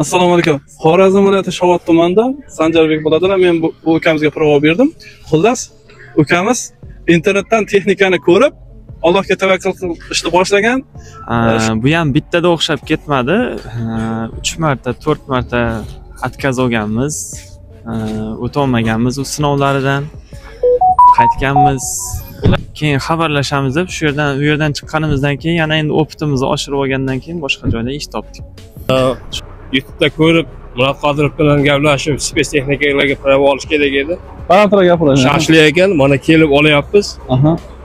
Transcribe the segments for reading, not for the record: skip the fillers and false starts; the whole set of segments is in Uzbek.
Assalomu alaykum. Xorazm viloyati Shovot tumanida Sanjarbek bo'ladilar. Men bu ukamizga prova berdim. Xullas, ukamiz internetdan texnikani ko'rib, Allohga tavakkal qilib ishni boshlagan. Bu ham bittada o'xshab ketmadi. 3 marta, 4 marta atkaz olganmiz. O'tolmaganmiz u sinovlaridan. Qaytganmiz. Keyin xabarlashamiz deb u yerdan chiqqanimizdan keyin yana endi opitimizni oshirib olgandan keyin boshqa joyda ish topdik. YouTube'da ko'rib, Murod Qodirov bilan gaplashib, spes texnikalarga prova olish kerak edi. Balandroq gapirasiz. Shashli ekan, mana kelib olyapmiz.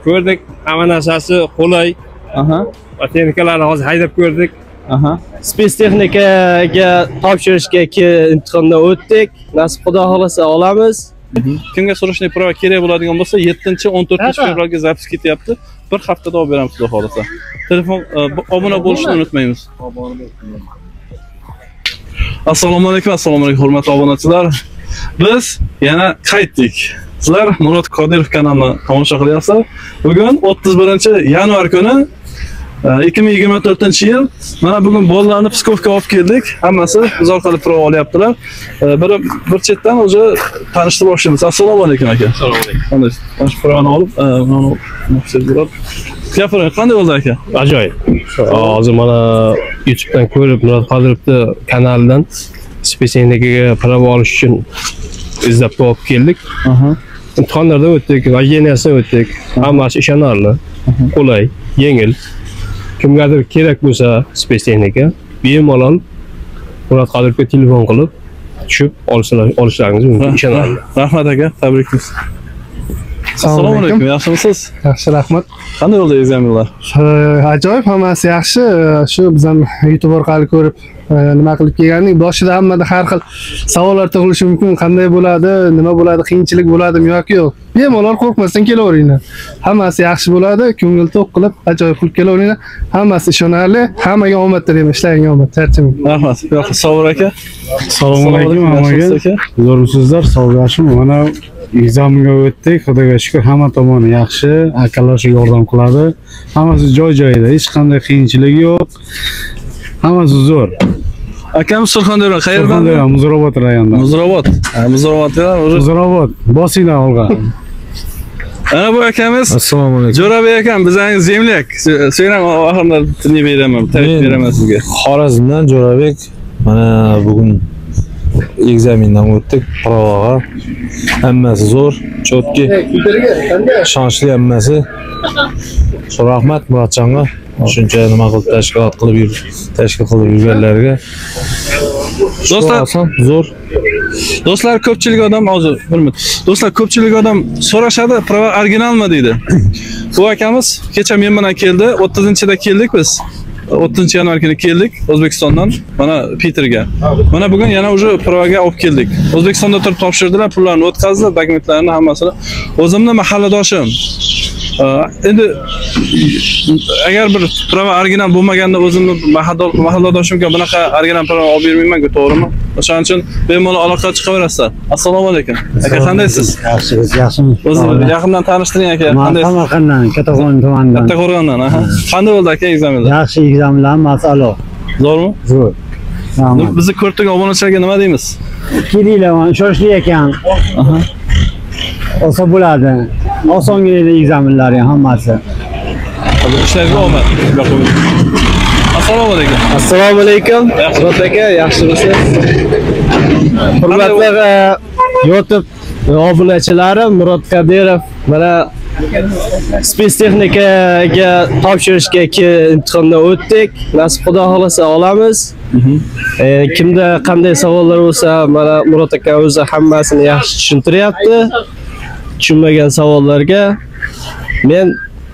Ko'rdik, hamma narsasi qulay. Va texnikalarni hozir haydab ko'rdik. Spes texnikaga topshirishga imtihondan o'tdik. Nasib Xudo xolasa olamiz. Kimga surishni prova kerak bo'ladigan bo'lsa, 7-14 fevralga zapis ketyapti. Bir haftada olib beramiz Xudo xolasa. Telefon obuna bo'lishni unutmaymiz. Assalomu alaykum, hurmatli obunachilar. Biz yana qaytdik. Sizlar Murod Qodirov kanalini tomosha qilyapsizlar. Bugun 31-yanvar kuni 2024-yil. Mana bugun bolalarni Pskovga olib keldik. Hammasi biz orqali prova olyaptilar. Bir chetdan o'zi tanishtirib boshlaymiz. Assalomu alaykum aka. Assalomu alaykum. Qanday? Mana shu provani olib, mana maqsadlar. Gapiring, qanday bo'ldi aka? Ajoyib. Hozir mana YouTube'dan ko'rib, Murod Qodirovni kanalidan spes texnikaga prova olish uchun izlab olib keldik. Imtihonlardan o'tdik, vajeniyasidan o'tdik. Hammasi ishonarli, qulay, yengil. Kimgadir kerak bo'lsa spes texnika, bemalol Murod Qodirovga telefon qilib tushib olishlaringiz mumkin. Ishonarli. Rahmat aka, tabriklar. Assalomu alaykum, yaxshimisiz? Yaxshi, rahmat. Qanday bo'ldi ekzamenlar? Ajoyib, hammasi yaxshi. Shu biz ham YouTube orqali ko'rib nima qilib kelgandik. Boshida hammada har xil savollar tug'ilishi mumkin. Qanday bo'ladi, nima bo'ladi, qiyinchilik bo'ladimi yoki yo'q. Bemalol qo'rqmasdan kelaveringlar. Hammasi yaxshi bo'ladi, ko'ngil to'q qilib ajoyib qilib kelaveringlar. Hammasi ishonarli, hammaga omad tilayman, ishlaringga omad, charchamang. Rahmat. Yo'q, Savur aka. Assalomu alaykum hammaga. Zo'rmisizlar, sog' yaxshimi? Mana examenga o'tdik, Xudoga shukr, hamma tomoni yaxshi, akalar yordam qiladi. Hammasi joy-joyida, hech qanday qiyinchilik yo'q. Hammasi zo'r. Akamiz Surxondaryo qayerdan? Muzrobot rayonidan. Muzrobot. Muzrobot. Bosinglar olg'a. Ana bu akamiz. Assalomu alaykum. Jo'rabek akam, bizning zemlyak. So'yram oxirida tinib beraman, taklif beraman sizga. Xorazmdan Jo'rabek. Mana bugun egzamendan o'tdik, provaga. Hammasi zo'r, chotki. Ishonchli hammasi. Rahmat Murodjonga. Shuncha nima qilib tashkil qilib yurganlarga. Do'stlar, zo'r. Do'stlar, ko'pchilik odam hozir hurmat. Do'stlar, ko'pchilik odam so'rashadi, prova originalmi deydi. Bu akamiz kecha men bilan keldi, 30-da keldik biz. 30-yanvar kuni keldik O'zbekistondan, mana Peterga. Mana bugun yana o'sha provaga olib keldik. O'zbekistonda turib topshirdilar, pullarni o'tkazdi, dokumentlarni hammasini. O'zimni mahalladoshim. Endi agar bir prova original bo'lmaganda o'zimni mahalladoshimga bunaqa original prova olib bermayman-ku, to'g'rimi? O'shaning uchun bemalol aloqa chiqaverasizlar. Assalomu alaykum. Aka, qandaysiz? Yaxshisiz, yaxshimi? O'zingizni yaqindan tanishtiring aka. Qandaysiz? Samarqanddan, Kattaqo'rg'on tumanidan. Kattaqo'rg'ondan, Qanday bo'ldi aka egzaminlar? Yaxshi egzaminlar, masalo. Zo'rmi? Zo'r. Bizni ko'rdik obunachilarga nima deymiz? Kelinglar, ishonchli ekan. Olsa bo'ladi. Osongina egzaminlar hammasi. Ishlarga omad. Assalomu alaykum. Assalomu alaykum. Murod aka, yaxshimisiz? Hurmatli YouTube obunachilari, Murod Qodirov mana spes texnikaga topshirishga imtihondan o'tdik. Nasib Xudo xolasa olamiz. Kimda qanday savollar bo'lsa, mana Murod aka o'zi hammasini yaxshi tushuntiryapti. Tushunmagan savollarga men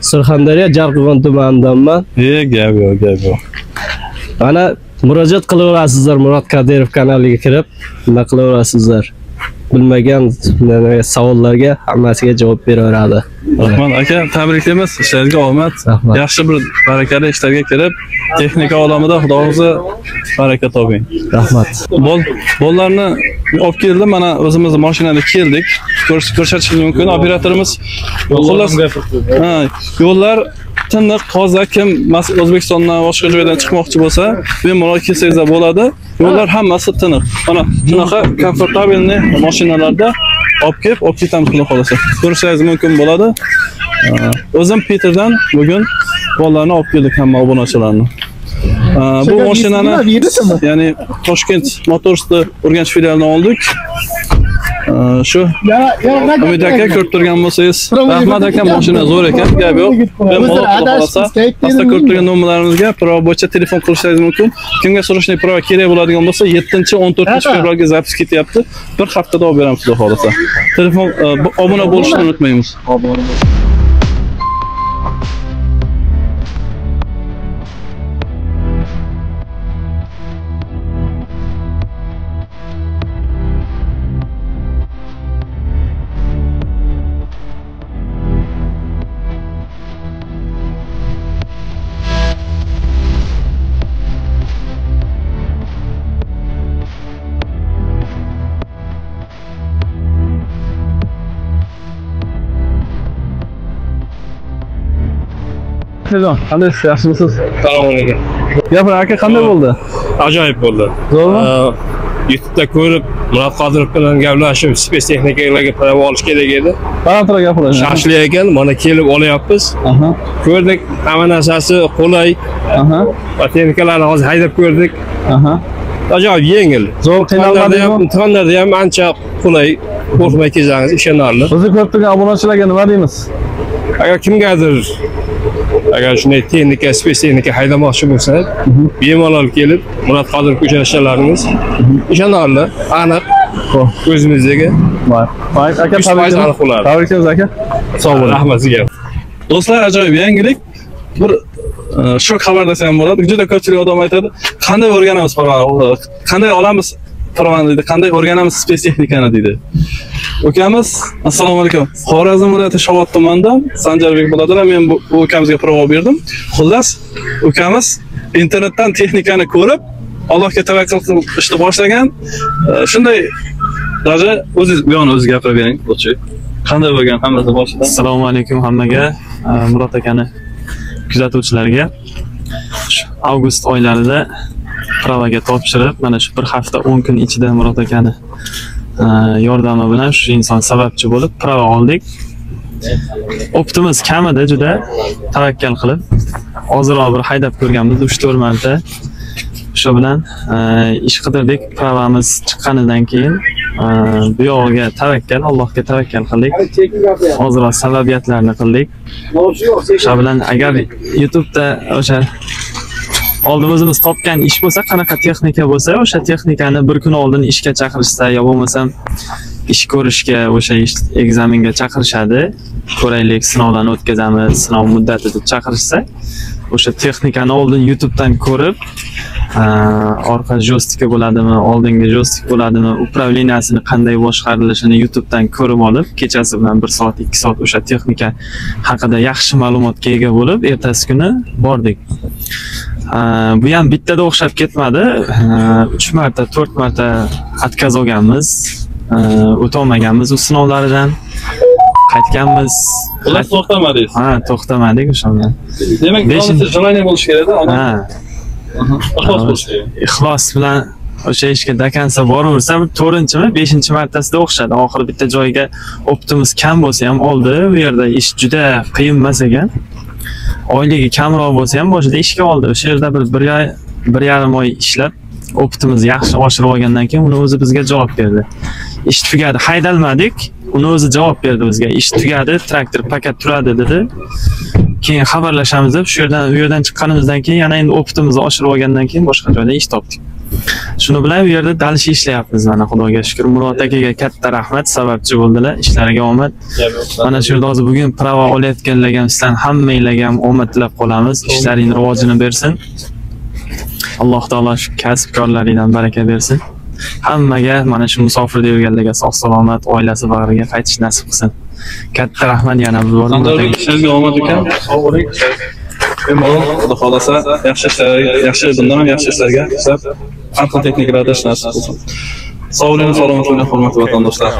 Surxondaryo Jarqo'rg'on tumanidanman. Gap yo'q. Mana murojaat qilaverasizlar, Murod Qodirov kanaliga kirib, nima qilaverasizlar? Bilmagan savollarga hammasiga javob beraveradi. Rahmat aka, tabriklaymiz. Ishlaringizga omad. Yaxshi bir barakali ishlarga kirib, texnika olamida Xudoingizni baraka toping. Rahmat. Bollarni olib keldim, mana o'zimiz mashinada keldik. Ko'rsatishingiz mumkin. Operatorimiz xullas yo'llar tiniq, toza kim O'zbekistondan boshqa joydan chiqmoqchi bo'lsa, bemalol kelsangiz bo'ladi. Yo'llar hammasi tiniq. Mana shunaqa komfortabilni mashinalarda olib ketamiz xudo xolasa. Ko'rishingiz mumkin bo'ladi. O'zim Peterdan bugun bolalarni olib keldik hamma obunachilarni. Bu mashinani ya'ni Toshkent Motors'da Urganch filialidan oldik. Shu Umid aka ko'rib turgan bo'lsangiz, Rahmat aka mashina zo'r ekan, gap yo'q. Bemalol qolsa, pastda ko'rib turgan nomerlarimizga prova bo'yicha telefon qilishingiz mumkin. Kimga so'rashni prova kerak bo'ladigan bo'lsa, 7-14-fevralga zapis ketyapti. Bir haftada olib beramiz xudo xolasa. Telefon obuna bo'lishni unutmaymiz. Qandaysiz? Yaxshimisiz? Assalomu alaykum. Gapir aka, qanday bo'ldi? Ajoyib bo'ldi. Zo'rmi? YouTube'da ko'rib, Murat Qodirov bilan gaplashib, spes texnikalarga prova olish kerak edi. Balandroq gapirasiz. Shashli ekan, mana kelib olyapmiz. Ko'rdik, hamma narsasi qulay. Va texnikalarni hozir haydab ko'rdik. Ajoyib yengil. Zo'r qiynalmadingmi? Imtihonlarda ham ancha qulay. Qo'rqmay kelsangiz ishonarli. Bizni ko'rib turgan obunachilarga nima deymiz? Agar kimgadir agar shunday texnika, spes texnika haydamoqchi bo'lsa, bemalol kelib, Murat Qodirov uchrashalaringiz ishonarli, aniq, ko'zimizdagi. Voy, aka, tabriklaymiz aka. Sog' bo'ling. Rahmat sizga. Do'stlar, ajoyib yangilik. Bir shok xabar desam bo'ladi. Juda ko'pchilik odam aytadi, qanday o'rganamiz provani, qanday olamiz provani deydi, qanday o'rganamiz spes texnikani deydi. Ukamiz, assalomu alaykum. Xorazm viloyati Shovot tumanidan Sanjarbek bo'ladilar. Men bu ukamizga prova berdim. Xullas, ukamiz internetdan texnikani ko'rib, Allohga tavakkal qilib ishni boshlagan. Shunday даже o'zingiz bu yo'lni o'zingiz gapirib bering, bo'chi. Qanday bo'lgan hammasi boshidan? Assalomu alaykum hammaga, Murat akani kuzatuvchilarga. Avgust oylarida provaga topshirib, mana shu bir hafta 10 kun ichida Murat akani yordami bilan shu inson sababchi bo'lib prova oldik. Optimiz kamida juda tavakkal qilib ozroq bir haydab ko'rganmiz 3-4 marta. Shu bilan ish qidirdik. Provamiz chiqqanidan keyin bu yog'iga tavakkal, Allohga tavakkal qildik. Ozroq sababiyatlarni qildik. Shu bilan agar YouTube'da o'sha oldimizimiz topgan ish bo'lsa, qanaqa texnika bo'lsa, o'sha texnikani bir kun oldin ishga chaqirishsa yo bo'lmasam ish ko'rishga, o'sha ekzaminga chaqirishadi. Ko'raylik, sinovdan o'tkazamiz, sinov muddati deb chaqirishsa, o'sha texnikani oldin YouTube'dan ko'rib, orqa joystika bo'ladimi, oldingi joystik bo'ladimi, upravleniyasini qanday boshqarilishini YouTube'dan ko'rib olib, kechasi bilan 1 soat, 2 soat o'sha texnika haqida yaxshi ma'lumotga ega bo'lib, ertasi kuni bordik. Bu ham bittada o'xshab ketmadi. 3 marta, 4 marta atkaz olganmiz. O'tolmaganmiz u sinovlaridan. Qaytganmiz. Ular to'xtamadingiz. Ha, to'xtamadik o'shanda. Demak, желание bo'lish kerak-da, odam. Ha. Ixlos bo'lish kerak. Ixlos bilan o'sha ishga dakansa boraversa, 4-mi, 5-martasida o'xshadi. Oxiri bitta joyga optimiz kam bo'lsa ham oldi. Bu yerda ish juda qiyin emas ekan. Oyligi kamroq bo'lsa ham boshida ishga oldi. O'sha yerda bir 1,5 oy ishlab, optimiz yaxshi oshirib olgandan keyin uni o'zi bizga javob berdi. Ish tugadi, haydalmadik. Uni o'zi javob berdi bizga. Ish tugadi, traktor pakat turadi dedi. Keyin xabarlashamiz deb shu yerdan chiqqanimizdan keyin yana endi optimizni oshirib olgandan keyin boshqa joyda ish topdik. Shuni bilan bu yerda dalish ishlayapmiz, mana Xudoga shukr. Murat akaga katta rahmat, sababchi bo'ldilar. Ishlariga omad. Mana shu yerda hozir bugun prova olayotganlarga ham sizlarni hammanglarga ham omad tilab qolamiz. Ishlaringiz rivojini bersin. Alloh taolo shu kasbkorlaringizdan baraka bersin. Hammaga mana shu musofirda yurganlarga sog' salomat oilasi bag'riga qaytish nasib qilsin. Katta rahmat yana bir bor. Sizga omad ekan. Sog' bo'ling. Xudo xolasa yaxshi bundan ham yaxshi ishlarga ishlab, har xil texnikalarda ishlash nasib qilsin. Sog' bo'ling, salomat bo'ling, hurmatli vatandoshlar.